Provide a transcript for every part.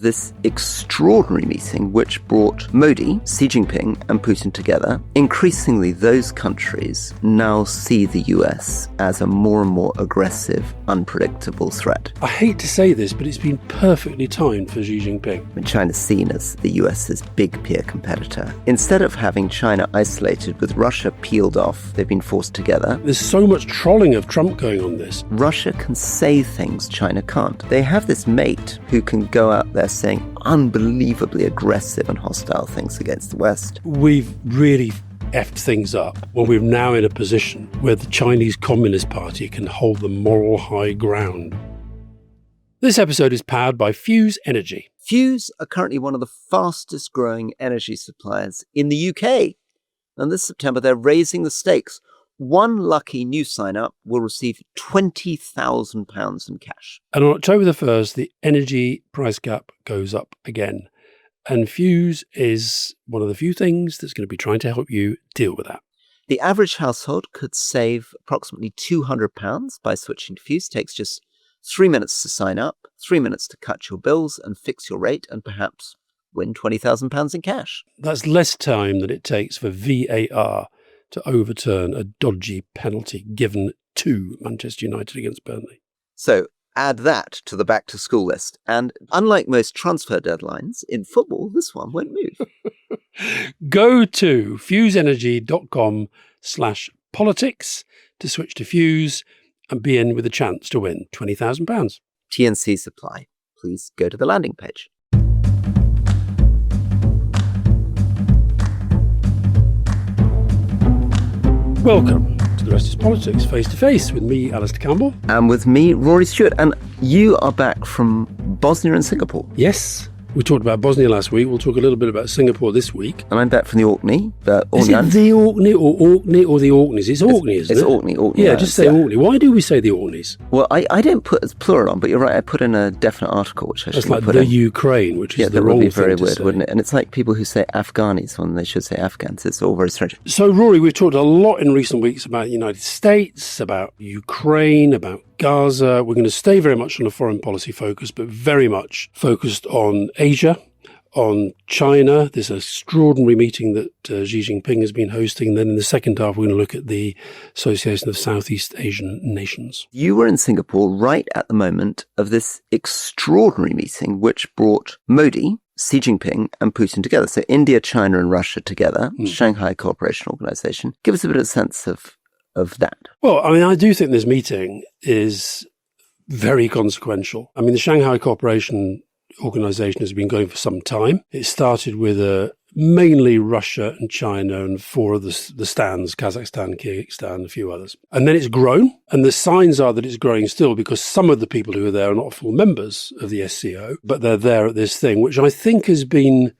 This extraordinary meeting, which brought Modi, Xi Jinping, and Putin together, increasingly those countries now see the US as a more and more aggressive, unpredictable threat. I hate to say this, but it's been perfectly timed for Xi Jinping. When China's seen as the US's big peer competitor, instead of having China isolated with Russia peeled off, they've been forced together. There's so much trolling of Trump going on this. Russia can say things China can't. They have this mate who can go out there saying unbelievably aggressive and hostile things against the West. We've really effed things up when we're now in a position where the Chinese Communist Party can hold the moral high ground. This episode is powered by Fuse Energy. Fuse are currently one of the fastest growing energy suppliers in the UK. And this September, they're raising the stakes. One lucky new sign-up will receive £20,000 in cash. And on October the 1st, the energy price cap goes up again. And Fuse is one of the few things that's going to be trying to help you deal with that. The average household could save approximately £200 by switching to Fuse. It takes just 3 minutes to sign up, 3 minutes to cut your bills and fix your rate, and perhaps win £20,000 in cash. That's less time than it takes for VAR to overturn a dodgy penalty given to Manchester United against Burnley. So add that to the back-to-school list. And unlike most transfer deadlines, in football, this one won't move. Go to fuseenergy.com/politics to switch to Fuse and be in with a chance to win £20,000. TNC supply. Please go to the landing page. Welcome to The Rest is Politics, face-to-face with me, Alistair Campbell. And with me, Rory Stewart. And you are back from Bosnia and Singapore. Yes. We talked about Bosnia last week. We'll talk a little bit about Singapore this week. And I'm back from the Orkney. Is it the Orkney or Orkney or the Orkneys? It's Orkney, isn't it? It's Orkney. Yeah, just say Orkney. Why do we say the Orkneys? Well, I didn't put as plural on, but you're right. I put in a definite article, which I should put in. That's like the Ukraine, which is the wrong thing to say. That would be very weird, wouldn't it? And it's like people who say Afghanis when they should say Afghans. It's all very strange. So, Rory, we've talked a lot in recent weeks about the United States, about Ukraine, about Gaza. We're going to stay very much on a foreign policy focus, but very much focused on Asia, on China, this extraordinary meeting that Xi Jinping has been hosting. Then in the second half, we're going to look at the Association of Southeast Asian Nations. You were in Singapore right at the moment of this extraordinary meeting, which brought Modi, Xi Jinping, and Putin together. So India, China, and Russia together, Shanghai Cooperation Organization. Give us a bit of a sense of that. Well, I mean, I do think this meeting is very consequential. I mean, the Shanghai Cooperation Organization has been going for some time. It started with mainly Russia and China and four of the stands, Kazakhstan, Kyrgyzstan, a few others. And then it's grown, and the signs are that it's growing still because some of the people who are there are not full members of the SCO, but they're there at this thing, which I think has been,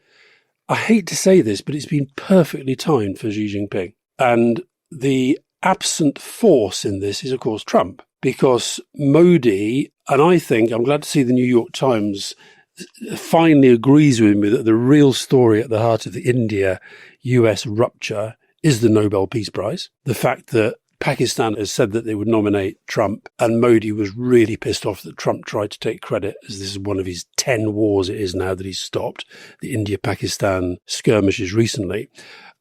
I hate to say this, but it's been perfectly timed for Xi Jinping. And the absent force in this is, of course, Trump, because Modi, and I think, I'm glad to see the New York Times finally agrees with me that the real story at the heart of the India-US rupture is the Nobel Peace Prize. The fact that Pakistan has said that they would nominate Trump, and Modi was really pissed off that Trump tried to take credit, as this is one of his 10 wars it is now that he's stopped, the India-Pakistan skirmishes recently.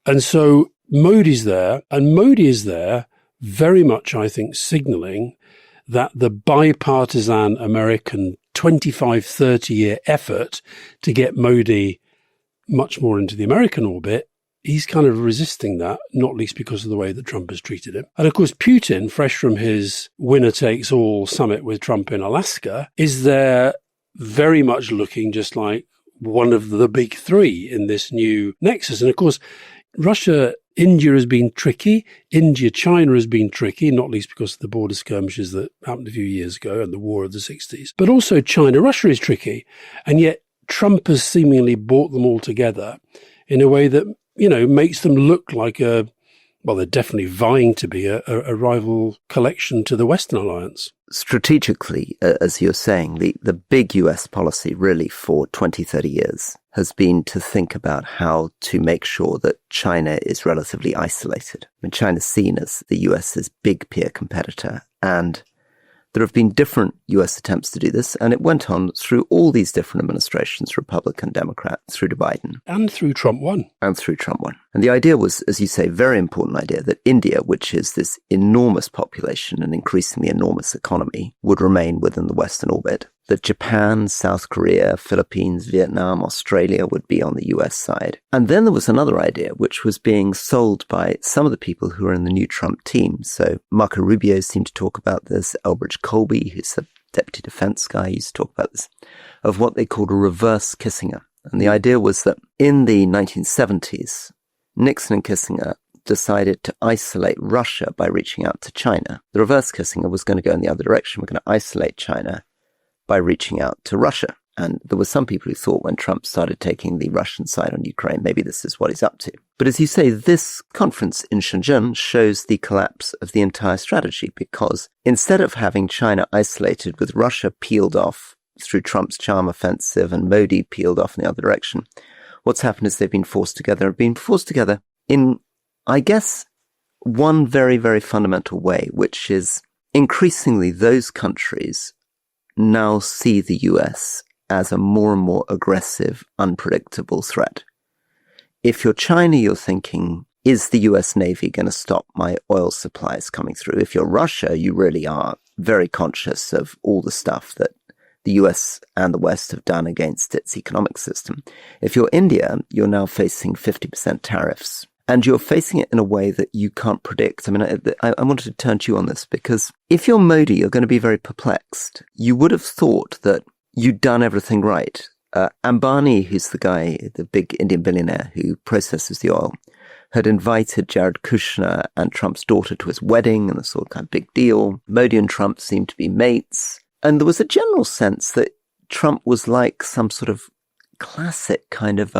And so Modi's there, and Modi is there very much, I think, signalling that the bipartisan American 25, 30-year effort to get Modi much more into the American orbit, he's kind of resisting that, not least because of the way that Trump has treated him. And of course, Putin, fresh from his winner-takes-all summit with Trump in Alaska, is there very much looking just like one of the big three in this new nexus. And of course, India has been tricky. China has been tricky, not least because of the border skirmishes that happened a few years ago and the war of the 60s. But also Russia is tricky. And yet Trump has seemingly brought them all together in a way that, makes them look like they're definitely vying to be a rival collection to the Western alliance. Strategically, as you're saying, the big US policy really for 20, 30 years has been to think about how to make sure that China is relatively isolated. I mean, China's seen as the US's big peer competitor, and There have been different US attempts to do this, and it went on through all these different administrations, Republican, Democrat, through to Biden. And through Trump 1. And through Trump 1. And the idea was, as you say, very important idea, that India, which is this enormous population and increasingly enormous economy, would remain within the Western orbit. That Japan, South Korea, Philippines, Vietnam, Australia would be on the US side. And then there was another idea, which was being sold by some of the people who are in the new Trump team. So Marco Rubio seemed to talk about this, Elbridge Colby, who's the deputy defense guy, used to talk about this, of what they called a reverse Kissinger. And the idea was that in the 1970s, Nixon and Kissinger decided to isolate Russia by reaching out to China. The reverse Kissinger was going to go in the other direction. We're going to isolate China by reaching out to Russia. And there were some people who thought when Trump started taking the Russian side on Ukraine, maybe this is what he's up to. But as you say, this conference in Shenzhen shows the collapse of the entire strategy, because instead of having China isolated with Russia peeled off through Trump's charm offensive and Modi peeled off in the other direction, what's happened is they've been forced together in, I guess, one very, very fundamental way, which is increasingly those countries now see the US as a more and more aggressive, unpredictable threat. If you're China, you're thinking, is the US Navy going to stop my oil supplies coming through? If you're Russia, you really are very conscious of all the stuff that the US and the West have done against its economic system. If you're India, you're now facing 50% tariffs. And you're facing it in a way that you can't predict. I mean, I wanted to turn to you on this, because if you're Modi, you're going to be very perplexed. You would have thought that you'd done everything right. Ambani, who's the guy, the big Indian billionaire who processes the oil, had invited Jared Kushner and Trump's daughter to his wedding, and this sort of kind of big deal. Modi and Trump seemed to be mates. And there was a general sense that Trump was like some sort of classic kind of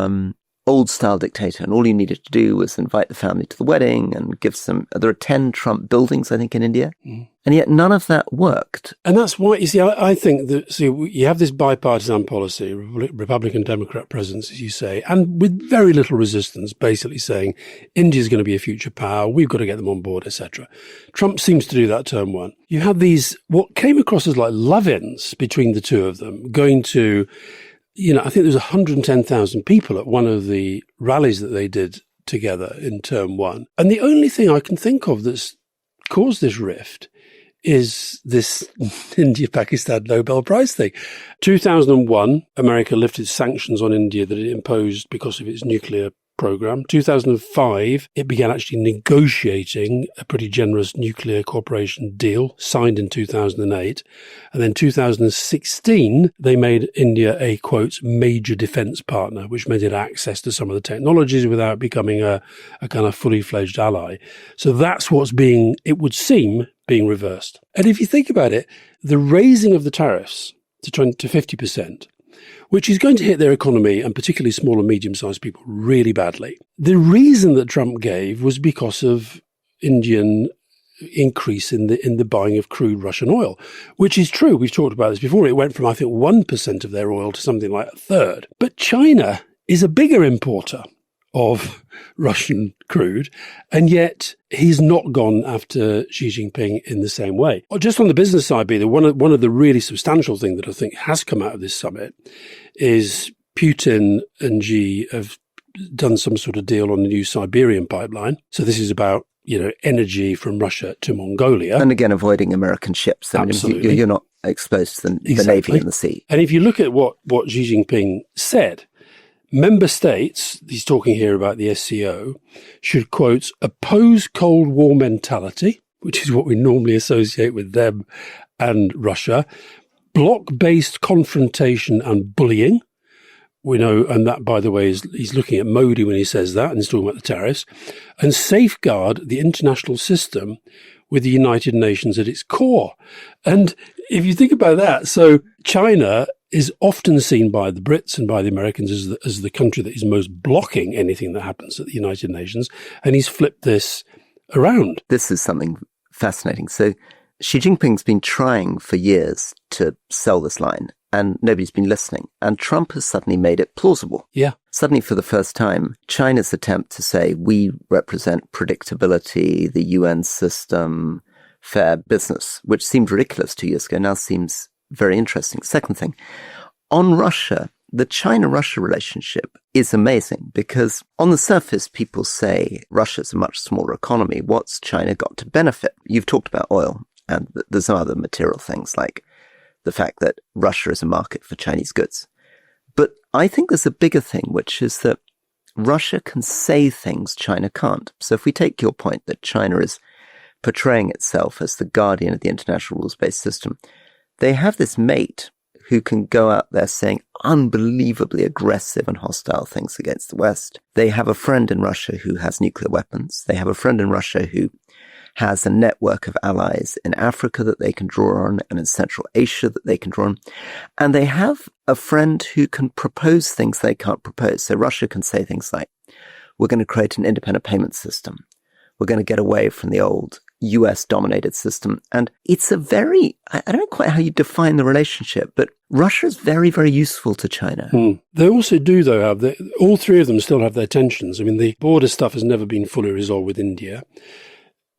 old-style dictator, and all you needed to do was invite the family to the wedding and give some... There are 10 Trump buildings, I think, in India. And yet none of that worked. And that's why, you see, I think that, so you have this bipartisan policy, Republican-Democrat presidents, as you say, and with very little resistance, basically saying, India's going to be a future power, we've got to get them on board, etc. Trump seems to do that term 1. You have these, what came across as like love-ins between the two of them, going to... I think there was 110,000 people at one of the rallies that they did together in term 1. And the only thing I can think of that's caused this rift is this India-Pakistan Nobel Prize thing. 2001, America lifted sanctions on India that it imposed because of its nuclear program. 2005, it began actually negotiating a pretty generous nuclear cooperation deal signed in 2008. And then 2016, they made India a, quote, major defense partner, which meant it had access to some of the technologies without becoming a kind of fully fledged ally. So that's what's it would seem, being reversed. And if you think about it, the raising of the tariffs to 50%, which is going to hit their economy and particularly small and medium-sized people really badly. The reason that Trump gave was because of Indian increase in the buying of crude Russian oil, which is true. We've talked about this before. It went from, I think, 1% of their oil to something like a third. But China is a bigger importer of Russian crude, and yet he's not gone after Xi Jinping in the same way. Just on the business side, one of the really substantial things that I think has come out of this summit is Putin and Xi have done some sort of deal on the new Siberian pipeline. So this is about, energy from Russia to Mongolia. And again, avoiding American ships. Absolutely. You're not exposed to the Navy in the sea. And if you look at what Xi Jinping said, member states, he's talking here about the SCO, should, quote, oppose Cold War mentality, which is what we normally associate with them and Russia, bloc-based confrontation and bullying. We know, and that, by the way, he's looking at Modi when he says that, and he's talking about the tariffs, and safeguard the international system with the United Nations at its core. And if you think about that, so China is often seen by the Brits and by the Americans as the country that is most blocking anything that happens at the United Nations, and he's flipped this around. This is something fascinating. So Xi Jinping's been trying for years to sell this line, and nobody's been listening. And Trump has suddenly made it plausible. Yeah. Suddenly, for the first time, China's attempt to say we represent predictability, the UN system, laissez-faire business, which seemed ridiculous 2 years ago, now seems very interesting. Second thing, on Russia, the China-Russia relationship is amazing because on the surface, people say Russia's a much smaller economy. What's China got to benefit? You've talked about oil, and there's some other material things like the fact that Russia is a market for Chinese goods. But I think there's a bigger thing, which is that Russia can say things China can't. So if we take your point that China is portraying itself as the guardian of the international rules-based system, they have this mate who can go out there saying unbelievably aggressive and hostile things against the West. They have a friend in Russia who has nuclear weapons. They have a friend in Russia who has a network of allies in Africa that they can draw on and in Central Asia that they can draw on. And they have a friend who can propose things they can't propose. So Russia can say things like, we're going to create an independent payment system. We're going to get away from the old US-dominated system. And it's a very, I don't know quite how you define the relationship, but Russia is very, very useful to China. They also do, though, have all three of them still have their tensions. I mean, the border stuff has never been fully resolved with India.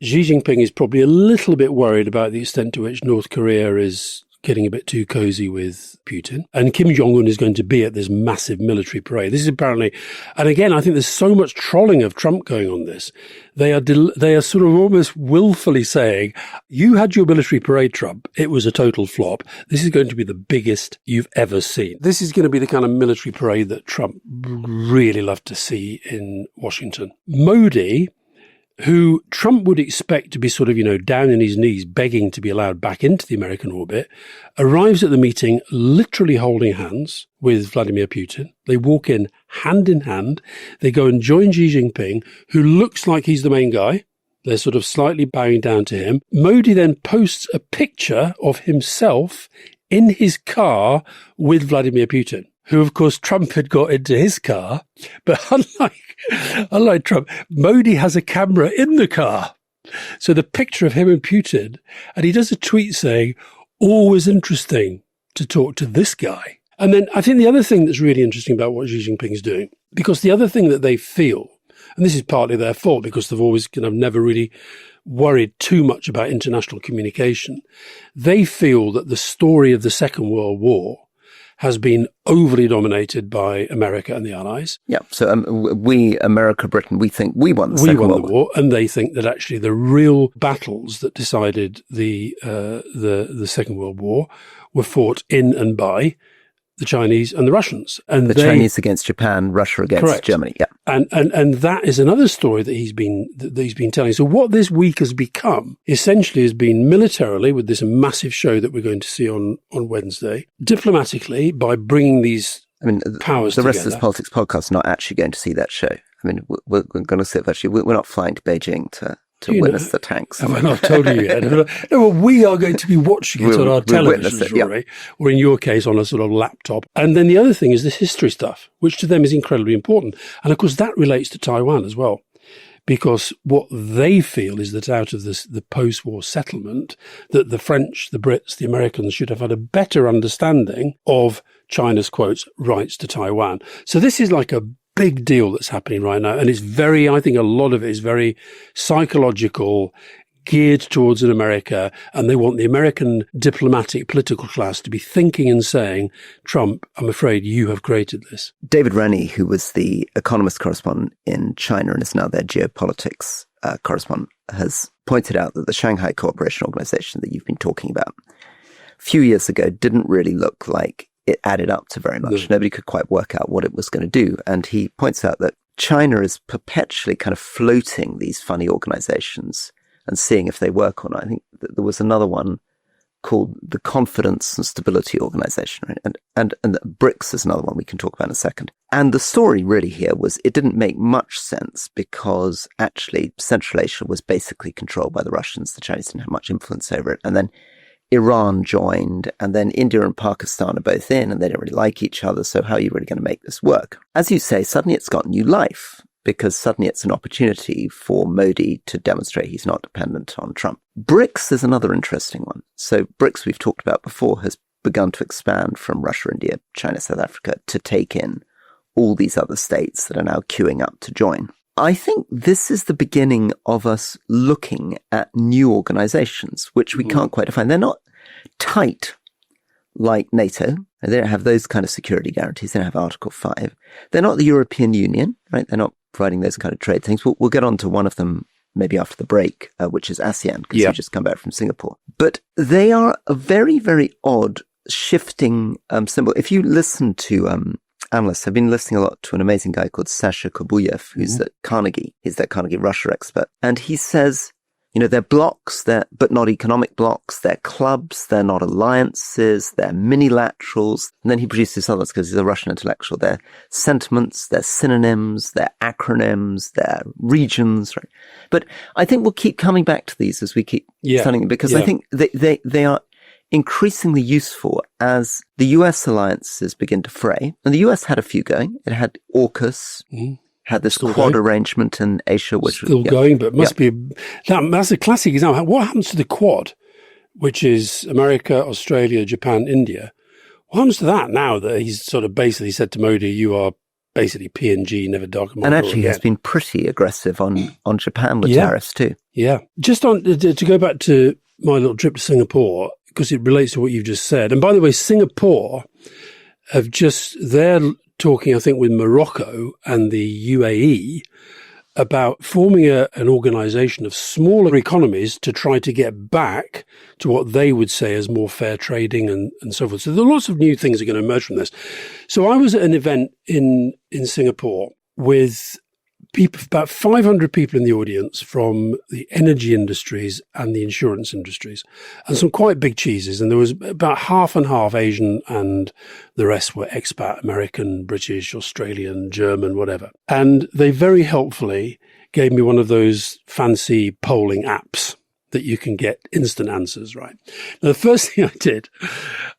Xi Jinping is probably a little bit worried about the extent to which North Korea is getting a bit too cozy with Putin. And Kim Jong-un is going to be at this massive military parade. This is apparently, and again, I think there's so much trolling of Trump going on this. They are sort of almost willfully saying, you had your military parade, Trump. It was a total flop. This is going to be the biggest you've ever seen. This is going to be the kind of military parade that Trump really loved to see in Washington. Modi, who Trump would expect to be sort of, down in his knees, begging to be allowed back into the American orbit, arrives at the meeting literally holding hands with Vladimir Putin. They walk in hand. They go and join Xi Jinping, who looks like he's the main guy. They're sort of slightly bowing down to him. Modi then posts a picture of himself in his car with Vladimir Putin, who, of course, Trump had got into his car. But unlike Trump, Modi has a camera in the car. So the picture of him and Putin, and he does a tweet saying, always interesting to talk to this guy. And then I think the other thing that's really interesting about what Xi Jinping is doing, because the other thing that they feel, and this is partly their fault because they've always kind of never really worried too much about international communication, they feel that the story of the Second World War has been overly dominated by America and the Allies. Yeah, so we, America, Britain, we think we won the Second World War. And they think that actually the real battles that decided the Second World War were fought in and by the Chinese and the Russians. And the Chinese against Japan, Russia against Germany. Yeah. And that is another story that he's been telling. So what this week has become essentially has been militarily, with this massive show that we're going to see on Wednesday, diplomatically by bringing these powers the together. Rest of this Politics podcast are not actually going to see that show. I mean, we're going to see it actually. We're not flying to Beijing to witness the tanks. Have I not told you yet? No, well, we are going to be watching it on our televisions, Rory, or in your case, on a sort of laptop. And then the other thing is this history stuff, which to them is incredibly important. And of course, that relates to Taiwan as well, because what they feel is that out of the post-war settlement, that the French, the Brits, the Americans should have had a better understanding of China's, quotes, rights to Taiwan. So this is like a big deal that's happening right now. And it's I think a lot of it is very psychological, geared towards an America. And they want the American diplomatic political class to be thinking and saying, Trump, I'm afraid you have created this. David Rennie, who was the economist correspondent in China and is now their geopolitics correspondent, has pointed out that the Shanghai Cooperation Organization that you've been talking about a few years ago didn't really look like it added up to very much. No. Nobody could quite work out what it was going to do. And he points out that China is perpetually kind of floating these funny organizations and seeing if they work or not. I think that there was another one called the Confidence and Stability Organization, right? And BRICS is another one we can talk about in a second. And the story really here was it didn't make much sense because actually Central Asia was basically controlled by the Russians. The Chinese didn't have much influence over it. And then Iran joined, and then India and Pakistan are both in, and they don't really like each other, so how are you really going to make this work? As you say, suddenly it's got new life, because suddenly it's an opportunity for Modi to demonstrate he's not dependent on Trump. BRICS is another interesting one. So BRICS, we've talked about before, has begun to expand from Russia, India, China, South Africa, to take in all these other states that are now queuing up to join. I think this is the beginning of us looking at new organizations, which we can't quite define. They're not tight like NATO. They don't have those kind of security guarantees. They don't have Article 5. They're not the European Union, right? They're not providing those kind of trade things. We'll get on to one of them maybe after the break, which is ASEAN, because you just come back from Singapore. But they are a very, very odd shifting symbol. If you listen to analysts, I've been listening a lot to an amazing guy called Sasha Kobuyev, who's at Carnegie. He's that Carnegie Russia expert. And he says, they're blocks, but not economic blocks. They're clubs. They're not alliances. They're minilaterals. And then he produces others because he's a Russian intellectual. They're sentiments. They're synonyms. They're acronyms. They're regions. Right? But I think we'll keep coming back to these as we keep studying them, because I think they are increasingly useful as the US alliances begin to fray. And the US had a few going. It had AUKUS. Had this Quad arrangement in Asia, which still going, but must be that's a classic example. What happens to the Quad, which is America, Australia, Japan, India? What happens to that now that he's sort of basically said to Modi, "You are basically PNG, never darken my." And actually, has been pretty aggressive on Japan with tariffs too. Yeah, just on to go back to my little trip to Singapore, because it relates to what you've just said. And by the way, Singapore they're talking, I think, with Morocco and the UAE about forming an organization of smaller economies to try to get back to what they would say as more fair trading and so forth. So there are lots of new things that are going to emerge from this. So I was at an event in Singapore with people, about 500 people in the audience from the energy industries and the insurance industries, and some quite big cheeses. And there was about half and half Asian, and the rest were expat, American, British, Australian, German, whatever. And they very helpfully gave me one of those fancy polling apps that you can get instant answers, right? Now, the first thing I did,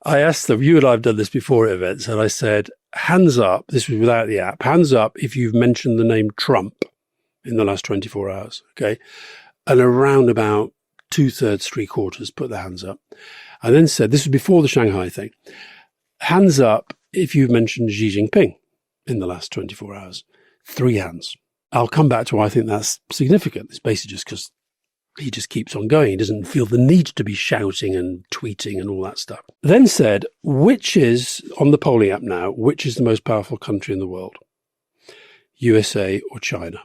I asked them, you and I have done this before at events, and I said, hands up, this was without the app, hands up if you've mentioned the name Trump in the last 24 hours, okay? And around about 2/3, 3/4 put their hands up. I then said, this was before the Shanghai thing, hands up if you've mentioned Xi Jinping in the last 24 hours. 3 hands. I'll come back to why I think that's significant. It's basically just because he just keeps on going. He doesn't feel the need to be shouting and tweeting and all that stuff. Then said, which is, on the polling app now, which is the most powerful country in the world? USA or China?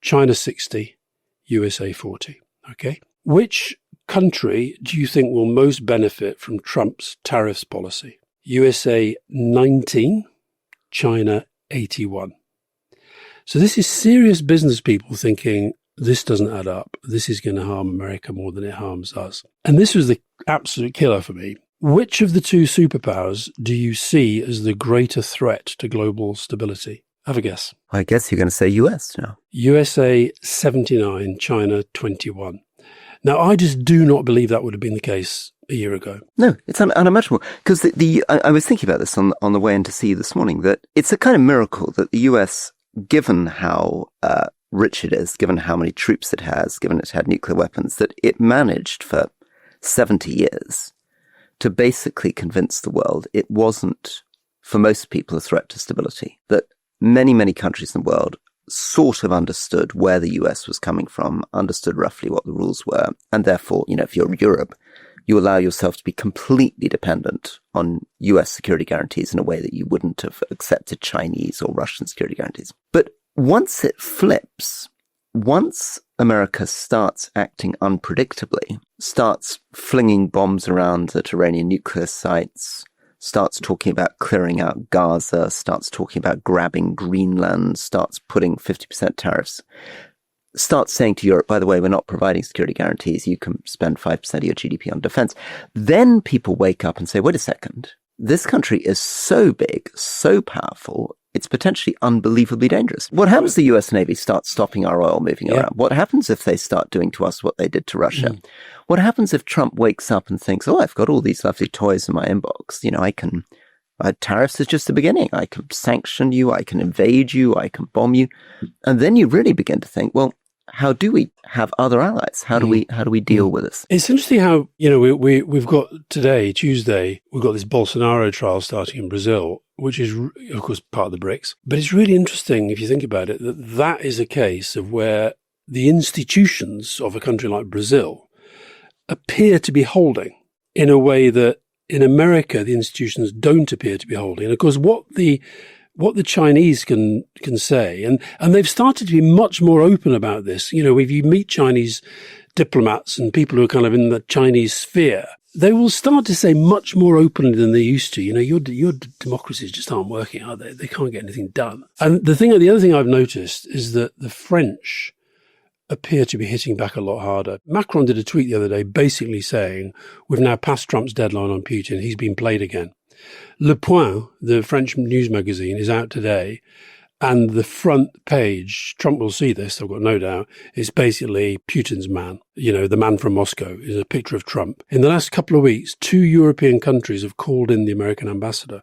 China 60, USA 40. Okay. Which country do you think will most benefit from Trump's tariffs policy? USA 19, China 81. So this is serious business people thinking, this doesn't add up. This is going to harm America more than it harms us. And this was the absolute killer for me. Which of the two superpowers do you see as the greater threat to global stability? Have a guess. I guess you're going to say US now. USA 79, China 21. Now, I just do not believe that would have been the case a year ago. No, it's unimaginable. Because I was thinking about this on the way in to see you this morning, that it's a kind of miracle that the US, given how rich it is, given how many troops it has, given it had nuclear weapons, that it managed for 70 years to basically convince the world it wasn't, for most people, a threat to stability. That many, many countries in the world sort of understood where the US was coming from, understood roughly what the rules were, and therefore, if you're Europe, you allow yourself to be completely dependent on US security guarantees in a way that you wouldn't have accepted Chinese or Russian security guarantees. But once it flips, once America starts acting unpredictably, starts flinging bombs around the Iranian nuclear sites, starts talking about clearing out Gaza, starts talking about grabbing Greenland, starts putting 50% tariffs, starts saying to Europe, by the way, we're not providing security guarantees, you can spend 5% of your GDP on defense. Then people wake up and say, wait a second, this country is so big, so powerful, it's potentially unbelievably dangerous. What happens if the US Navy starts stopping our oil moving around? What happens if they start doing to us what they did to Russia? What happens if Trump wakes up and thinks, oh, I've got all these lovely toys in my inbox. Tariffs is just the beginning. I can sanction you, I can invade you, I can bomb you. And then you really begin to think, well, how do we have other allies? How do we deal with this? It's interesting how, we've got today, Tuesday, we've got this Bolsonaro trial starting in Brazil, which is, of course, part of the BRICS. But it's really interesting, if you think about it, that is a case of where the institutions of a country like Brazil appear to be holding in a way that in America, the institutions don't appear to be holding. And of course, what the Chinese can say, and they've started to be much more open about this. You know, if you meet Chinese diplomats and people who are kind of in the Chinese sphere, they will start to say much more openly than they used to. You know, your democracies just aren't working, are they? They can't get anything done. And the other thing I've noticed is that the French appear to be hitting back a lot harder. Macron did a tweet the other day basically saying, we've now passed Trump's deadline on Putin. He's been played again. Le Point, the French news magazine, is out today. And the front page, Trump will see this, I've got no doubt, is basically Putin's man. You know, the man from Moscow is a picture of Trump. In the last couple of weeks, 2 European countries have called in the American ambassador.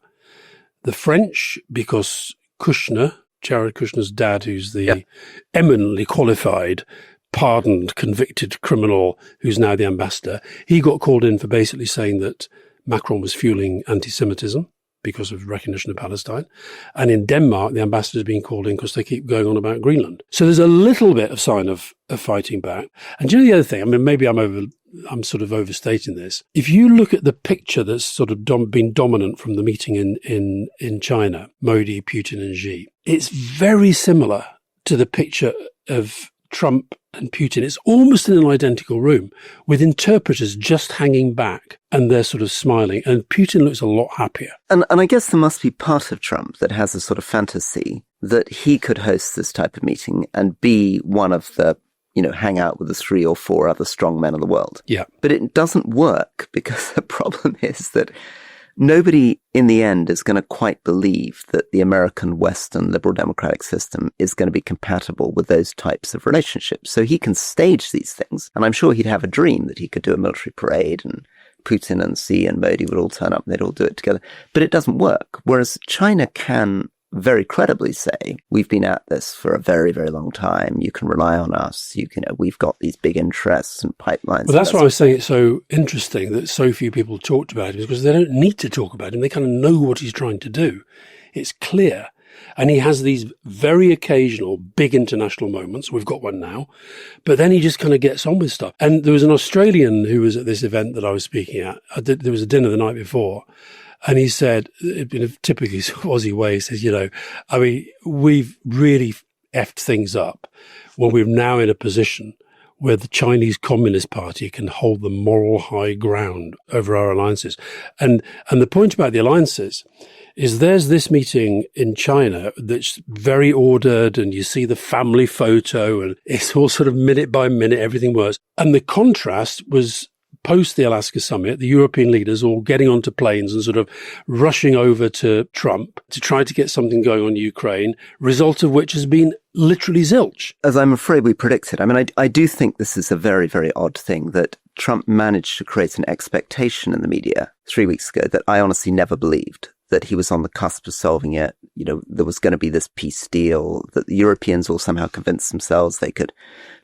The French, because Kushner, Jared Kushner's dad, who's the eminently qualified, pardoned, convicted criminal who's now the ambassador, he got called in for basically saying that Macron was fueling anti-Semitism because of recognition of Palestine. And in Denmark, the ambassador's been called in because they keep going on about Greenland. So there's a little bit of sign of fighting back. And do you know the other thing? I mean, maybe I'm sort of overstating this. If you look at the picture that's sort of been dominant from the meeting in China, Modi, Putin and Xi, it's very similar to the picture of Trump and Putin. It's almost in an identical room with interpreters just hanging back and they're sort of smiling. And Putin looks a lot happier. And I guess there must be part of Trump that has a sort of fantasy that he could host this type of meeting and be one of the, you know, hang out with the 3 or 4 other strong men of the world. Yeah. But it doesn't work because the problem is that nobody in the end is going to quite believe that the American Western liberal democratic system is going to be compatible with those types of relationships. So he can stage these things. And I'm sure he'd have a dream that he could do a military parade and Putin and Xi and Modi would all turn up and they'd all do it together. But it doesn't work. Whereas China can very credibly say, we've been at this for a very, very long time. You can rely on us. We've got these big interests and pipelines. Well, that's why I was saying it's so interesting that so few people talked about him, because they don't need to talk about him. They kind of know what he's trying to do. It's clear. And he has these very occasional big international moments. We've got one now. But then he just kind of gets on with stuff. And there was an Australian who was at this event that I was speaking at. There was a dinner the night before. And he said, in a typically Aussie way, he says, we've really effed things up when we're now in a position where the Chinese Communist Party can hold the moral high ground over our alliances. And the point about the alliances is there's this meeting in China that's very ordered and you see the family photo and it's all sort of minute by minute, everything works. And the contrast was post the Alaska summit, the European leaders all getting onto planes and sort of rushing over to Trump to try to get something going on Ukraine, result of which has been literally zilch. As I'm afraid we predicted. I mean, I do think this is a very, very odd thing that Trump managed to create an expectation in the media 3 weeks ago that I honestly never believed, that he was on the cusp of solving it. You know, there was going to be this peace deal, that the Europeans all somehow convinced themselves they could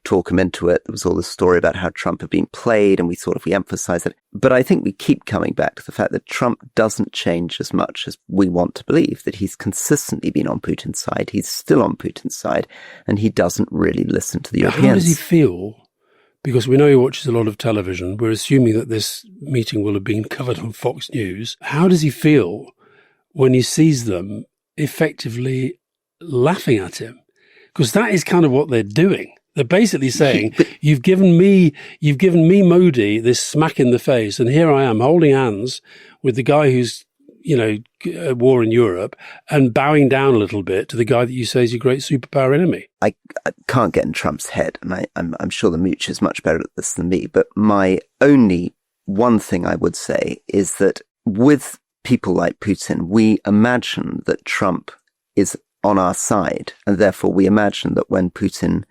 talk him into it. There was all this story about how Trump had been played, and we thought if we emphasize it. But I think we keep coming back to the fact that Trump doesn't change as much as we want to believe, that he's consistently been on Putin's side. He's still on Putin's side, and he doesn't really listen to the Europeans. How does he feel? Because we know he watches a lot of television. We're assuming that this meeting will have been covered on Fox News. How does he feel when he sees them effectively laughing at him? Because that is kind of what they're doing. They're basically saying, you've given me Modi this smack in the face, and here I am holding hands with the guy who's, at war in Europe, and bowing down a little bit to the guy that you say is your great superpower enemy. I can't get in Trump's head, and I'm sure the Mooch is much better at this than me, but my only one thing I would say is that with people like Putin, we imagine that Trump is on our side, and therefore we imagine that when Putin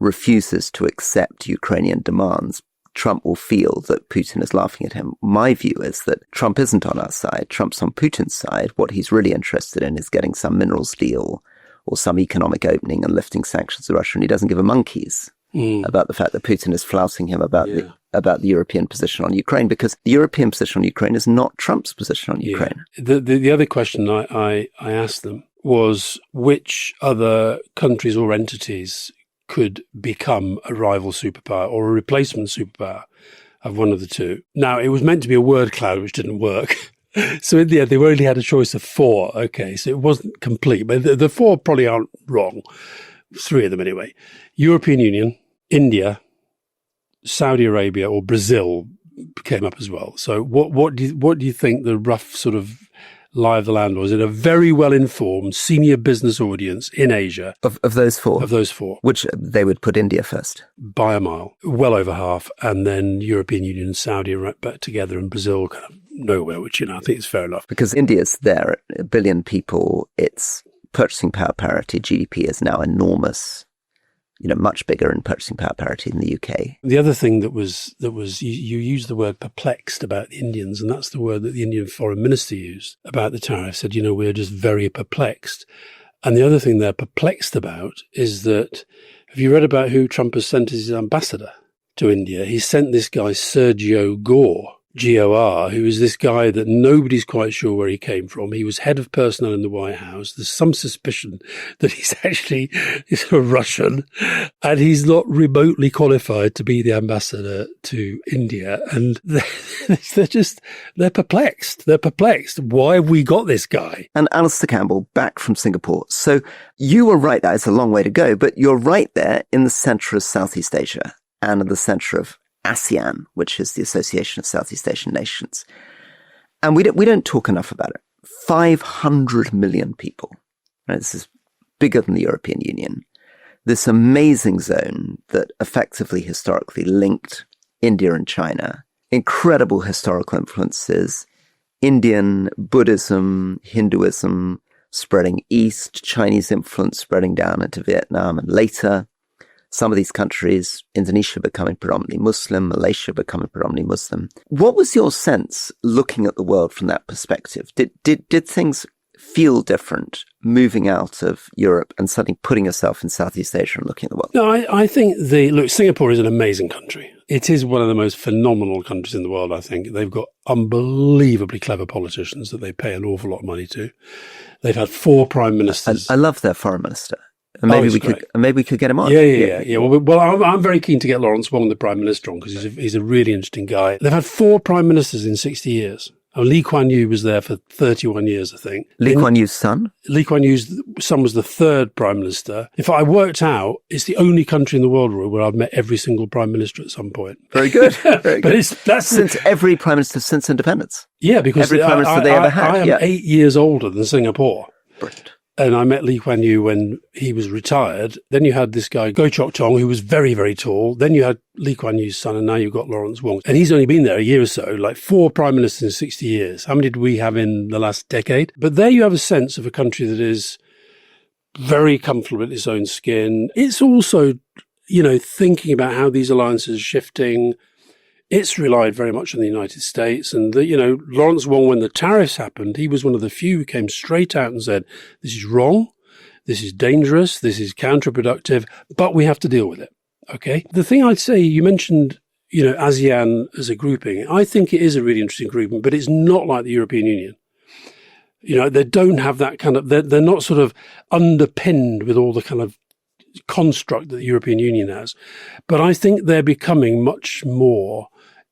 refuses to accept Ukrainian demands, Trump will feel that Putin is laughing at him. My view is that Trump isn't on our side. Trump's on Putin's side. What he's really interested in is getting some minerals deal or some economic opening and lifting sanctions to Russia, and he doesn't give a monkey's about the fact that Putin is flouting him about about the European position on Ukraine, because the European position on Ukraine is not Trump's position on Ukraine. The other question I asked them was which other countries or entities could become a rival superpower or a replacement superpower of one of the two. Now, it was meant to be a word cloud, which didn't work. So in the end, they only had a choice of 4. Okay, so it wasn't complete, but the 4 probably aren't wrong. 3 of them anyway. European Union, India, Saudi Arabia or Brazil came up as well. So what do you think the rough sort of lie of the land was? In a very well-informed senior business audience in Asia. Of those 4? Of those 4. Which they would put India first? By a mile. Well over half. And then European Union and Saudi Arabia together and Brazil kind of nowhere, which, I think is fair enough. Because India's there, 1 billion people, its purchasing power parity, GDP is now enormous. Much bigger in purchasing power parity in the UK. The other thing that was you used the word perplexed about the Indians, and that's the word that the Indian foreign minister used about the tariff. Said, we're just very perplexed. And the other thing they're perplexed about is that, have you read about who Trump has sent as his ambassador to India? He sent this guy, Sergio Gore, G-O-R, who is this guy that nobody's quite sure where he came from. He was head of personnel in the White House. There's some suspicion that he's actually a Russian, and he's not remotely qualified to be the ambassador to India. And they're perplexed. They're perplexed. Why have we got this guy? And Alistair Campbell, back from Singapore. So you were right, that is a long way to go, but you're right there in the centre of Southeast Asia and in the centre of ASEAN, which is the Association of Southeast Asian Nations. And we don't talk enough about it. 500 million people. Right? This is bigger than the European Union. This amazing zone that effectively historically linked India and China. Incredible historical influences. Indian, Buddhism, Hinduism spreading east, Chinese influence spreading down into Vietnam and later. Some of these countries, Indonesia becoming predominantly Muslim, Malaysia becoming predominantly Muslim. What was your sense looking at the world from that perspective? Did things feel different moving out of Europe and suddenly putting yourself in Southeast Asia and looking at the world? No, I think Singapore is an amazing country. It is one of the most phenomenal countries in the world, I think. They've got unbelievably clever politicians that they pay an awful lot of money to. They've had 4 prime ministers. I love their foreign minister. And maybe we could get him on. Yeah. Well, I'm very keen to get Lawrence Wong, the Prime Minister, on, because he's a really interesting guy. They've had 4 Prime Ministers in 60 years. Lee Kuan Yew was there for 31 years, I think. Lee Kuan Yew's son? Lee Kuan Yew's son was the 3rd Prime Minister. In fact, I worked out, it's the only country in the world where I've met every single Prime Minister at some point. Very good. Very good. But that's since every Prime Minister since independence. Yeah, because every Prime Minister they ever had. I am 8 years older than Singapore. Brilliant. And I met Lee Kuan Yew when he was retired. Then you had this guy, Goh Chok Tong, who was very, very tall. Then you had Lee Kuan Yew's son, and now you've got Lawrence Wong. And he's only been there a year or so, like 4 prime ministers in 60 years. How many did we have in the last decade? But there you have a sense of a country that is very comfortable in its own skin. It's also, thinking about how these alliances are shifting. It's relied very much on the United States. And, Lawrence Wong, when the tariffs happened, he was one of the few who came straight out and said, this is wrong, this is dangerous, this is counterproductive, but we have to deal with it. Okay? The thing I'd say, you mentioned, ASEAN as a grouping. I think it is a really interesting grouping, but it's not like the European Union. They don't have that kind of, they're not sort of underpinned with all the kind of construct that the European Union has. But I think they're becoming much more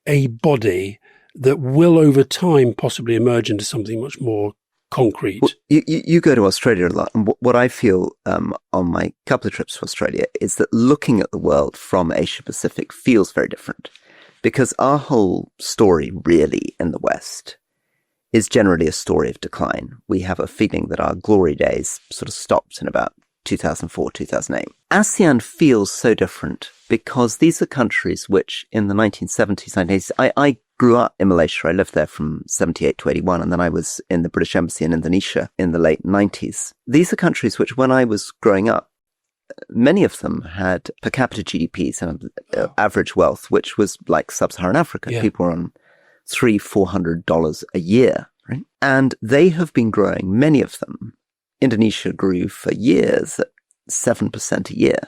a body that will over time possibly emerge into something much more concrete. Well, you go to Australia a lot, and what I feel on my couple of trips to Australia is that looking at the world from Asia Pacific feels very different, because our whole story really in the West is generally a story of decline. We have a feeling that our glory days sort of stopped in about 2004, 2008. ASEAN feels so different because these are countries which in the 1970s, 1980s, I grew up in Malaysia. I lived there from 78 to 81, and then I was in the British Embassy in Indonesia in the late 90s. These are countries which, when I was growing up, many of them had per capita GDPs and average wealth, which was like sub-Saharan Africa. Yeah. People were on $300-400 a year, right? And they have been growing, many of them. Indonesia grew for years at 7% a year.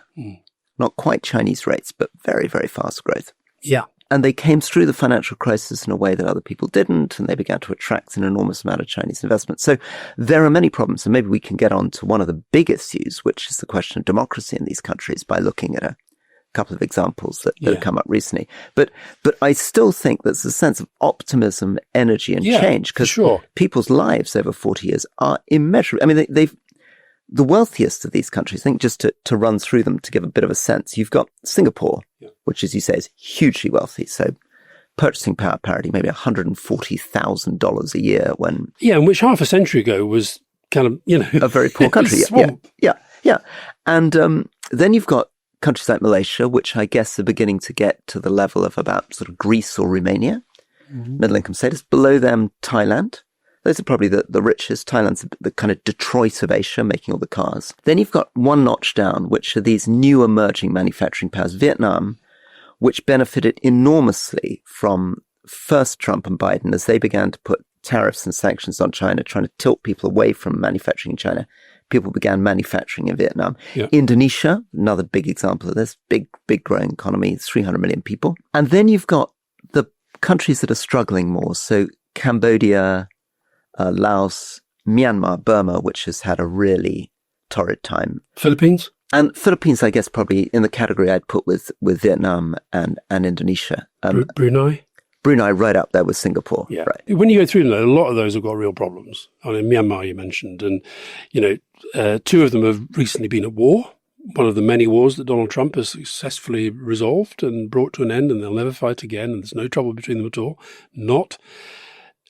Not quite Chinese rates, but very, very fast growth. Yeah. And they came through the financial crisis in a way that other people didn't, and they began to attract an enormous amount of Chinese investment. So there are many problems, and maybe we can get on to one of the big issues, which is the question of democracy in these countries, by looking at a couple of examples that have come up recently. But I still think there's a sense of optimism, energy, and change, because people's lives over 40 years are immeasurable. I mean, the wealthiest of these countries, I think, just to run through them to give a bit of a sense, you've got Singapore, which, as you say, is hugely wealthy. So purchasing power parity, maybe $140,000 a year when... Yeah, and which half a century ago was kind of, a very poor country. Yeah. And then you've got countries like Malaysia, which I guess are beginning to get to the level of about sort of Greece or Romania, middle income status. Below them, Thailand. Those are probably the richest. Thailand's the kind of Detroit of Asia, making all the cars. Then you've got one notch down, which are these new emerging manufacturing powers. Vietnam, which benefited enormously from first Trump and Biden as they began to put tariffs and sanctions on China, trying to tilt people away from manufacturing in China. People began manufacturing in Vietnam. Yeah. Indonesia, another big example of this, big growing economy, 300 million people. And then you've got the countries that are struggling more. So Cambodia, Laos, Myanmar, Burma, which has had a really torrid time. Philippines? And Philippines, I guess, probably in the category I'd put with Vietnam and Indonesia. Brunei? Brunei right up there with Singapore. Yeah. Right. When you go through them, a lot of those have got real problems. I mean, Myanmar you mentioned, and, two of them have recently been at war. One of the many wars that Donald Trump has successfully resolved and brought to an end, and they'll never fight again, and there's no trouble between them at all.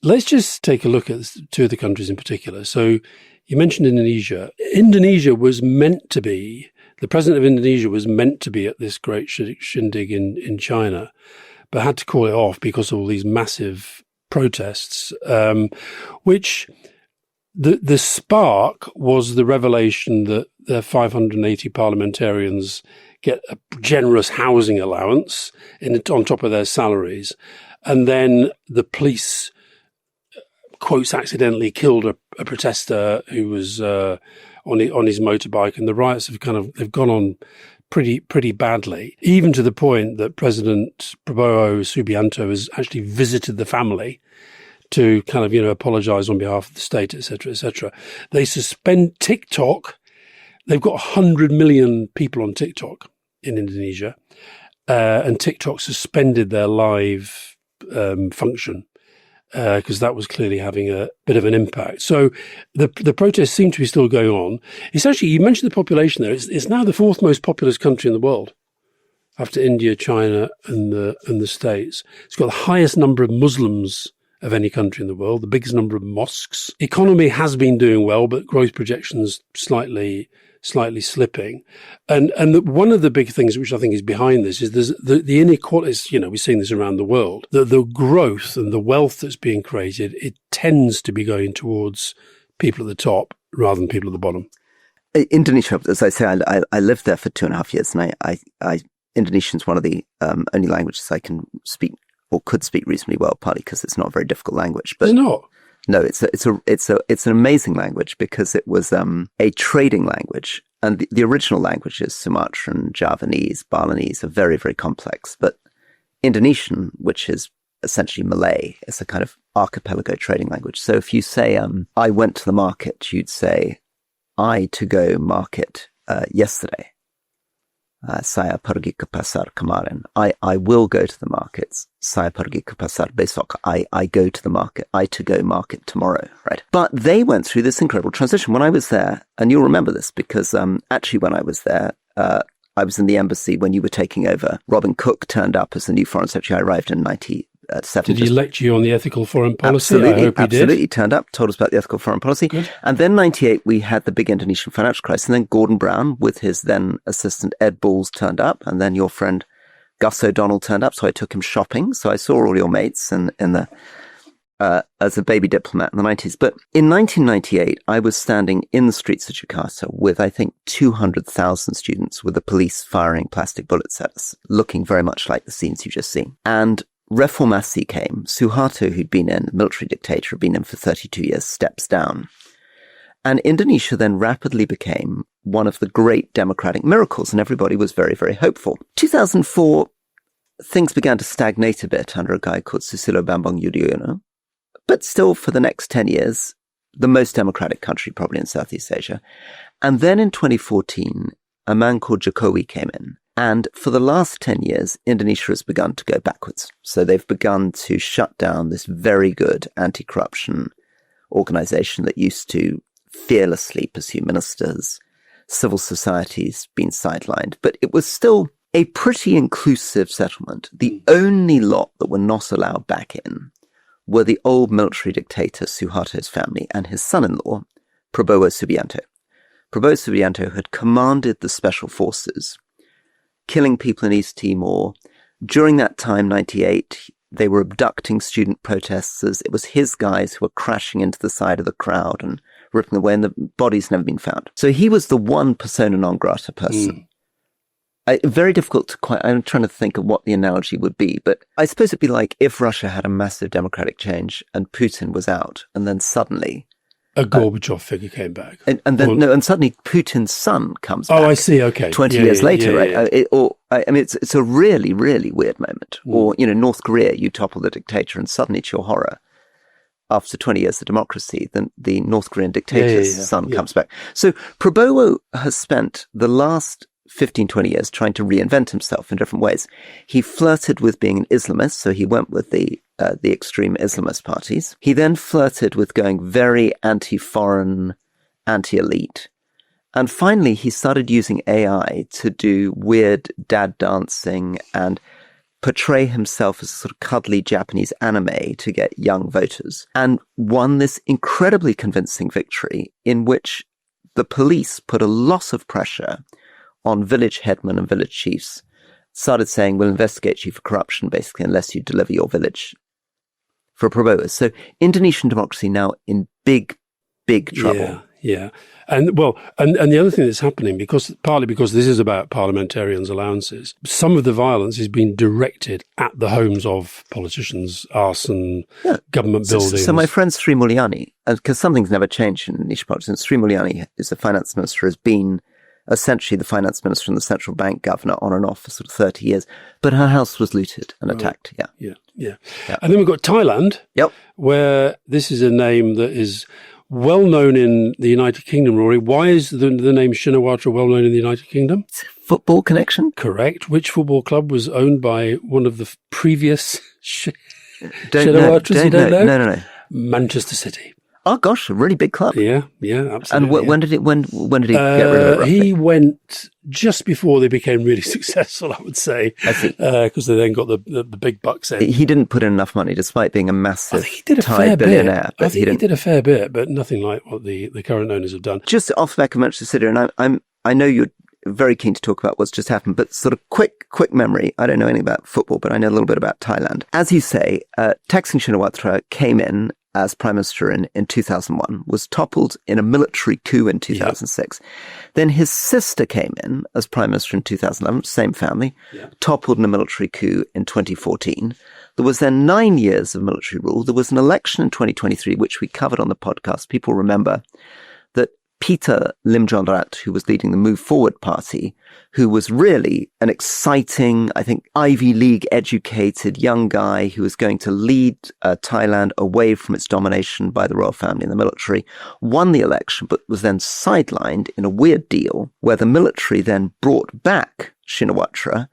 Let's just take a look at two of the countries in particular. So you mentioned Indonesia. Indonesia was meant to be, the president of Indonesia was meant to be at this great shindig in China, but had to call it off because of all these massive protests, which the spark was the revelation that the 580 parliamentarians get a generous housing allowance on top of their salaries. And then the police, quotes, accidentally killed a protester who was on his motorbike, and the riots they've gone on pretty badly, even to the point that President Prabowo Subianto has actually visited the family to apologize on behalf of the state, etc., etc. They suspend TikTok. They've got 100 million people on TikTok in Indonesia, and TikTok suspended their live function because that was clearly having a bit of an impact. So the protests seem to be still going on. It's actually, you mentioned the population there. It's now the fourth most populous country in the world, after India, China, and the States. It's got the highest number of Muslims of any country in the world, the biggest number of mosques. Economy has been doing well, but growth projections slightly slipping. And one of the big things which I think is behind this is there's the inequalities, we're seeing this around the world. The growth and the wealth that's being created, it tends to be going towards people at the top rather than people at the bottom. Indonesia, as I say, I lived there for 2.5 years, and Indonesian is one of the only languages I can speak or could speak reasonably well, partly because it's not a very difficult language. But it's not. No, it's an amazing language because it was a trading language, and the original languages, Sumatran, Javanese, Balinese, are very, very complex. But Indonesian, which is essentially Malay, is a kind of archipelago trading language. So if you say, I went to the market, you'd say, I to go market yesterday. Saya pergi ke pasar kemarin. I will go to the markets. Saya pergi ke pasar besok. I go to the market. I to go market tomorrow, right? But they went through this incredible transition. When I was there, and you'll remember this because actually when I was there, I was in the embassy when you were taking over. Robin Cook turned up as the new foreign secretary. I arrived in 1997. Did he lecture you on the ethical foreign policy? Absolutely, I hope he did. Absolutely, turned up, told us about the ethical foreign policy. Good. And then 98, we had the big Indonesian financial crisis. And then Gordon Brown with his then assistant Ed Balls turned up. And then your friend Gus O'Donnell turned up. So I took him shopping. So I saw all your mates as a baby diplomat in the 90s. But in 1998, I was standing in the streets of Jakarta with, I think, 200,000 students with the police firing plastic bullets at us, looking very much like the scenes you've just seen. And Reformasi came. Suharto, who'd been in, military dictator, had been in for 32 years, steps down. And Indonesia then rapidly became one of the great democratic miracles, and everybody was very, very hopeful. 2004, things began to stagnate a bit under a guy called Susilo Bambang Yudhoyono. But still, for the next 10 years, the most democratic country probably in Southeast Asia. And then in 2014, a man called Jokowi came in. And for the last 10 years, Indonesia has begun to go backwards. So they've begun to shut down this very good anti-corruption organization that used to fearlessly pursue ministers. Civil society's been sidelined. But it was still a pretty inclusive settlement. The only lot that were not allowed back in were the old military dictator Suharto's family and his son-in-law, Prabowo Subianto. Prabowo Subianto had commanded the special forces, killing people in East Timor. During that time, 98, they were abducting student protesters. It was his guys who were crashing into the side of the crowd and ripping them away, and the body's never been found. So he was the one persona non grata person. Very difficult to quite, I'm trying to think of what the analogy would be, but I suppose it'd be like if Russia had a massive democratic change and Putin was out, and then suddenly a Gorbachev figure came back. And suddenly Putin's son comes back. Oh, I see, okay. 20 years later, right? It's a really, really weird moment. Or, North Korea, you topple the dictator and suddenly to your horror, after 20 years of democracy, then the North Korean dictator's son comes back. So Prabowo has spent the last 15, 20 years trying to reinvent himself in different ways. He flirted with being an Islamist, so he went with the extreme Islamist parties. He then flirted with going very anti-foreign, anti-elite. And finally, he started using AI to do weird dad dancing and portray himself as a sort of cuddly Japanese anime to get young voters, and won this incredibly convincing victory in which the police put a lot of pressure on village headmen and village chiefs, started saying, we'll investigate you for corruption, basically, unless you deliver your village for Prabowo. So Indonesian democracy now in big, big trouble. Yeah. And the other thing that's happening, partly because this is about parliamentarians' allowances, some of the violence is being directed at the homes of politicians, arson, government buildings. So my friend Sri Mulyani, because something's never changed in Indonesian politics, Sri Mulyani is the finance minister, has been essentially the finance minister and the central bank governor on and off for sort of 30 years. But her house was looted and attacked. Yeah. And then we've got Thailand, where this is a name that is well known in the United Kingdom, Rory. Why is the name Shinawatra well known in the United Kingdom? Football connection? Correct. Which football club was owned by one of the previous Shinawatras? You don't know? No. Manchester City. Oh gosh, a really big club. Yeah, absolutely. And when did he get rid of it? He went just before they became really successful, I would say. I see. Because they then got the big bucks in. He didn't put in enough money, despite being a massive Thai billionaire. I think he did a fair bit, but nothing like what the current owners have done. Just off the back of Manchester City, and I know you're very keen to talk about what's just happened, but sort of quick memory. I don't know anything about football, but I know a little bit about Thailand. As you say, Thaksin Shinawatra came in as Prime Minister in 2001, was toppled in a military coup in 2006. Then his sister came in as Prime Minister in 2011, same family, toppled in a military coup in 2014. There was then 9 years of military rule. There was an election in 2023, which we covered on the podcast. People remember that Peter Limjaroenrat, who was leading the Move Forward Party, who was really an exciting, I think, Ivy League educated young guy who was going to lead Thailand away from its domination by the royal family and the military, won the election, but was then sidelined in a weird deal where the military then brought back Shinawatra.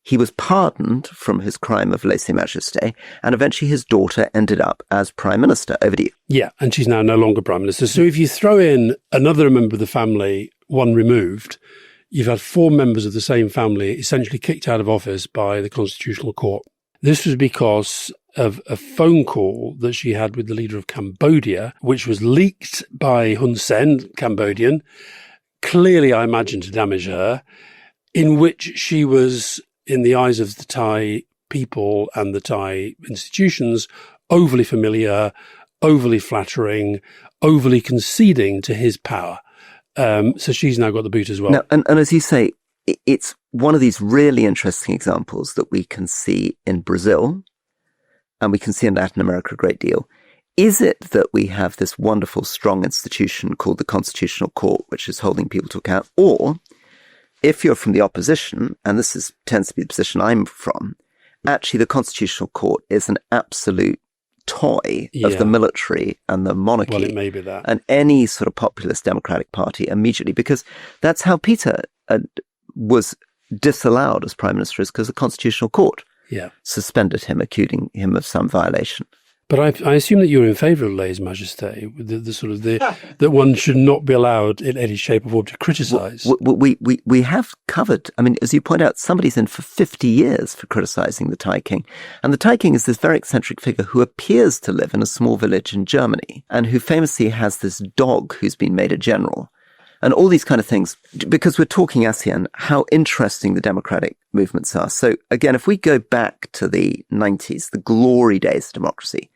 He was pardoned from his crime of lèse-majesté, and eventually his daughter ended up as Prime Minister. Over to you. Yeah, and she's now no longer Prime Minister. So if you throw in another member of the family, one removed, you've had 4 members of the same family essentially kicked out of office by the Constitutional Court. This was because of a phone call that she had with the leader of Cambodia, which was leaked by Hun Sen, Cambodian, clearly, I imagine, to damage her, in which she was, in the eyes of the Thai people and the Thai institutions, overly familiar, overly flattering, overly conceding to his power. So she's now got the boot as well. Now, and as you say, it's one of these really interesting examples that we can see in Brazil and we can see in Latin America a great deal. Is it that we have this wonderful, strong institution called the Constitutional Court, which is holding people to account? Or if you're from the opposition, and this tends to be the position I'm from, actually the Constitutional Court is an absolute toy of the military and the monarchy. Well, it may be that. And any sort of populist democratic party immediately, because that's how Peter was disallowed as prime minister, is because the Constitutional Court suspended him, accusing him of some violation. But I assume that you're in favour of lèse-majesté, that one should not be allowed in any shape or form to criticise. We have covered, I mean, as you point out, somebody's in for 50 years for criticising the Thai king. And the Thai king is this very eccentric figure who appears to live in a small village in Germany and who famously has this dog who's been made a general. And all these kind of things, because we're talking ASEAN, how interesting the democratic movements are. So again, if we go back to the 90s, the glory days of democracy,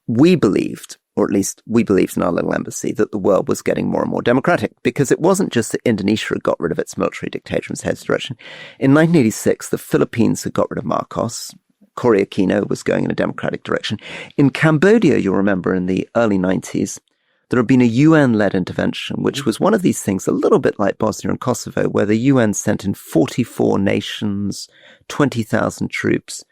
we believed, or at least we believed in our little embassy, that the world was getting more and more democratic, because it wasn't just that Indonesia had got rid of its military dictator and was headed direction. In 1986, the Philippines had got rid of Marcos. Cory Aquino was going in a democratic direction. In Cambodia, you'll remember, in the early 90s, there had been a UN-led intervention, which was one of these things, a little bit like Bosnia and Kosovo, where the UN sent in 44 nations, 20,000 troops,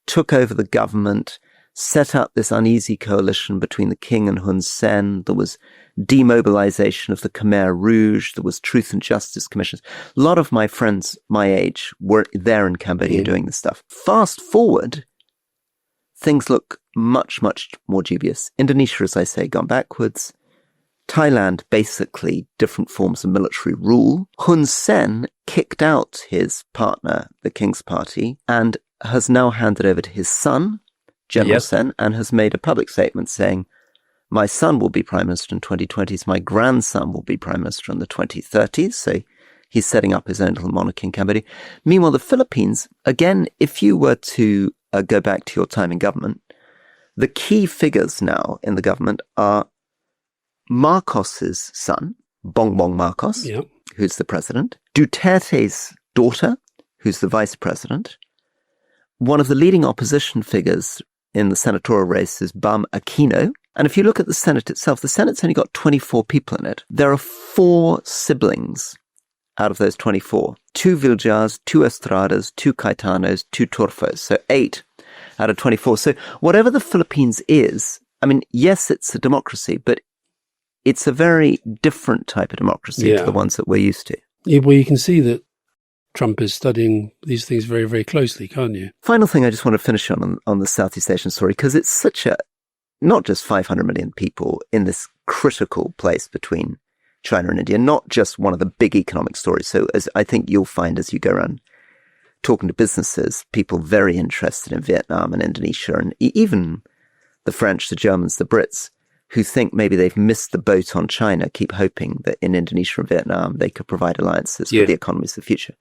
took over the government, set up this uneasy coalition between the king and Hun Sen. There was demobilization of the Khmer Rouge. There was Truth and Justice Commissions. A lot of my friends my age were there in Cambodia doing this stuff. Fast forward, things look much, much more dubious. Indonesia, as I say, gone backwards. Thailand, basically different forms of military rule. Hun Sen kicked out his partner, the King's Party, and has now handed over to his son, General Sen, and has made a public statement saying, my son will be prime minister in the 2020s, my grandson will be prime minister in the 2030s. So he's setting up his own little monarchy in Cambodia. Meanwhile, the Philippines, again, if you were to go back to your time in government, the key figures now in the government are Marcos's son, Bongbong Marcos, who's the president, Duterte's daughter, who's the vice president. One of the leading opposition figures in the senatorial race is Bam Aquino. And if you look at the Senate itself, the Senate's only got 24 people in it. There are 4 siblings out of those 24. 2 Viljars, 2 Estradas, 2 Caetanos, 2 Turfos. So 8 out of 24. So whatever the Philippines is, I mean, yes, it's a democracy, but it's a very different type of democracy to the ones that we're used to. Yeah, well, you can see that Trump is studying these things very, very closely, can't you? Final thing I just want to finish on the Southeast Asian story, because it's such a, not just 500 million people in this critical place between China and India, not just one of the big economic stories. So as I think you'll find as you go around talking to businesses, people very interested in Vietnam and Indonesia, and even the French, the Germans, the Brits, who think maybe they've missed the boat on China, keep hoping that in Indonesia and Vietnam they could provide alliances with the economies of the future.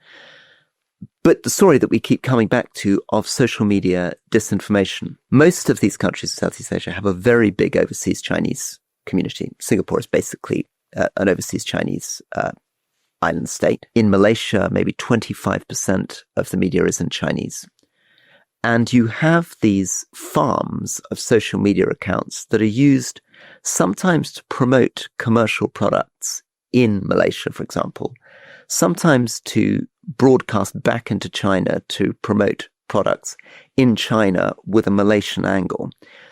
But the story that we keep coming back to of social media disinformation, most of these countries in Southeast Asia have a very big overseas Chinese community. Singapore is basically an overseas Chinese island state. In Malaysia, maybe 25% of the media is in Chinese. And you have these farms of social media accounts that are used sometimes to promote commercial products in Malaysia, for example, sometimes to broadcast back into China to promote products in China with a Malaysian angle,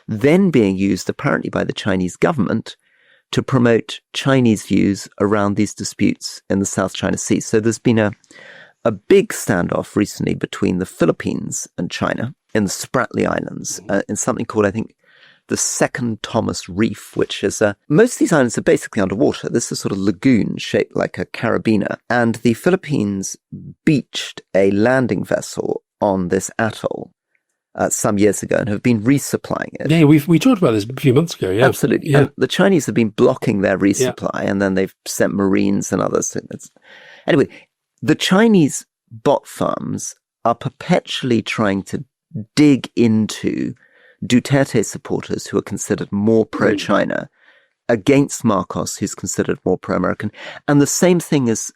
then being used apparently by the Chinese government to promote Chinese views around these disputes in the South China Sea. So there's been a big standoff recently between the Philippines and China in the Spratly Islands, in something called, I think, the Second Thomas Reef, which is most of these islands are basically underwater. This is sort of lagoon shaped like a carabiner. And the Philippines beached a landing vessel on this atoll some years ago and have been resupplying it. Yeah, we talked about this a few months ago. Yeah, absolutely. Yeah. And the Chinese have been blocking their resupply, and then they've sent Marines and others. Anyway, the Chinese bot farms are perpetually trying to dig into Duterte supporters who are considered more pro-China against Marcos, who's considered more pro-American. And the same thing is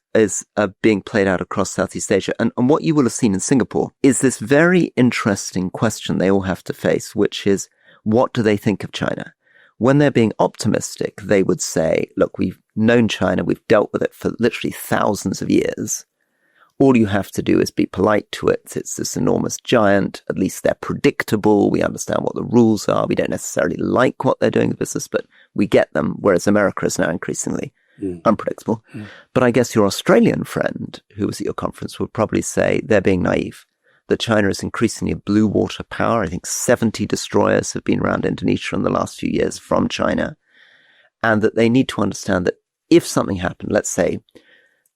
being played out across Southeast Asia. And what you will have seen in Singapore is this very interesting question they all have to face, which is, what do they think of China? When they're being optimistic, they would say, look, we've known China, we've dealt with it for literally thousands of years. all you have to do is be polite to it. It's this enormous giant. At least they're predictable. We understand what the rules are. We don't necessarily like what they're doing in business, but we get them. Whereas America is now increasingly unpredictable. But I guess your Australian friend who was at your conference would probably say they're being naive, that China is increasingly a blue water power. I think 70 destroyers have been around Indonesia in the last few years from China, and that they need to understand that if something happened, let's say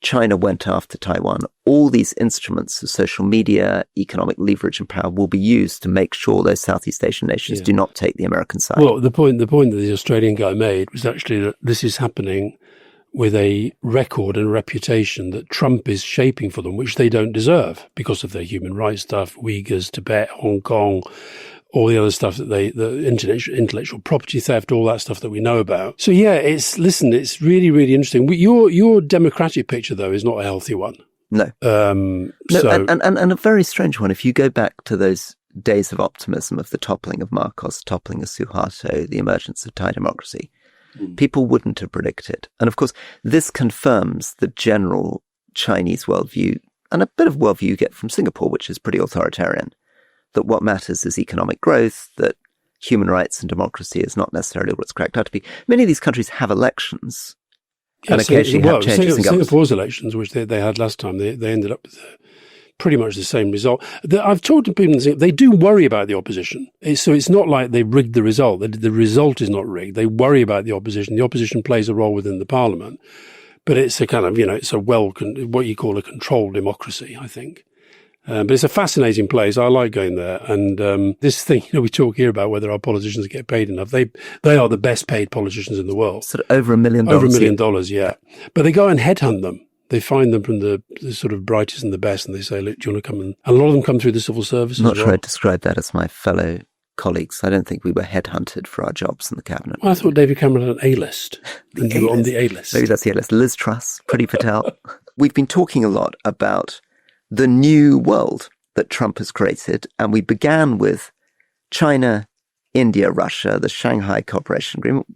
China went after Taiwan, all these instruments of social media, economic leverage and power will be used to make sure those Southeast Asian nations do not take the American side. Well, the point that the Australian guy made was actually that this is happening with a record and reputation that Trump is shaping for them, which they don't deserve because of their human rights stuff, Uyghurs, Tibet, Hong Kong, all the other stuff that the intellectual property theft, all that stuff that we know about. So yeah, it's really, really interesting. Your democratic picture though is not a healthy one. No. And a very strange one. If you go back to those days of optimism of the toppling of Marcos, toppling of Suharto, the emergence of Thai democracy, people wouldn't have predicted. And of course, this confirms the general Chinese worldview and a bit of worldview you get from Singapore, which is pretty authoritarian, that what matters is economic growth, that human rights and democracy is not necessarily what it's cracked out to be. Many of these countries have elections and occasionally have changes in government. Singapore's elections, which they had last time, they ended up with pretty much the same result. I've talked to people, they do worry about the opposition. So it's not like they rigged the result. The result is not rigged. They worry about the opposition. The opposition plays a role within the parliament. But it's a kind of, it's a what you call a controlled democracy, I think. But it's a fascinating place. I like going there. And this thing, we talk here about whether our politicians get paid enough. They are the best paid politicians in the world. Sort of over $1 million. Over $1 million, yeah. But they go and headhunt them. They find them from the sort of brightest and the best, and they say, look, do you want to come? And a lot of them come through the civil service. I'm not sure I'd describe that as my fellow colleagues. I don't think we were headhunted for our jobs in the cabinet. Well, I thought David Cameron had an A-list. And you were on the A-list. Maybe that's the A-list. Liz Truss, Priti Patel. We've been talking a lot about the new world that Trump has created, and we began with China, India, Russia, the Shanghai Cooperation Agreement.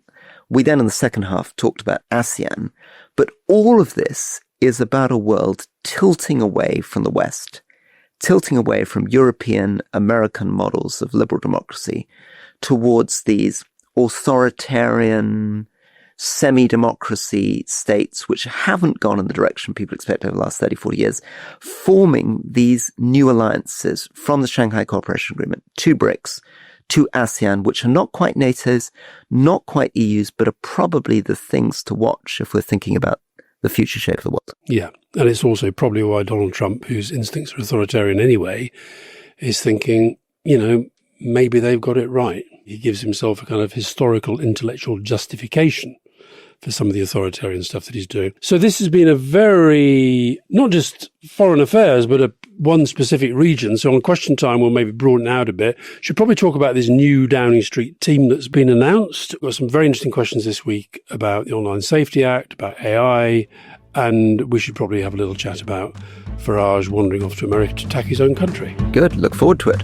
We then, in the second half, talked about ASEAN. But all of this is about a world tilting away from the West, tilting away from European, American models of liberal democracy towards these authoritarian, semi-democracy states which haven't gone in the direction people expect over the last 30, 40 years, forming these new alliances from the Shanghai Cooperation Agreement to BRICS, to ASEAN, which are not quite NATO's, not quite EU's, but are probably the things to watch if we're thinking about the future shape of the world. Yeah, and it's also probably why Donald Trump, whose instincts are authoritarian anyway, is thinking, maybe they've got it right. He gives himself a kind of historical intellectual justification for some of the authoritarian stuff that he's doing. So this has been a very, not just foreign affairs, but one specific region. So on Question Time, we'll maybe broaden out a bit. Should probably talk about this new Downing Street team that's been announced. We've got some very interesting questions this week about the Online Safety Act, about AI, and we should probably have a little chat about Farage wandering off to America to attack his own country. Good. Look forward to it.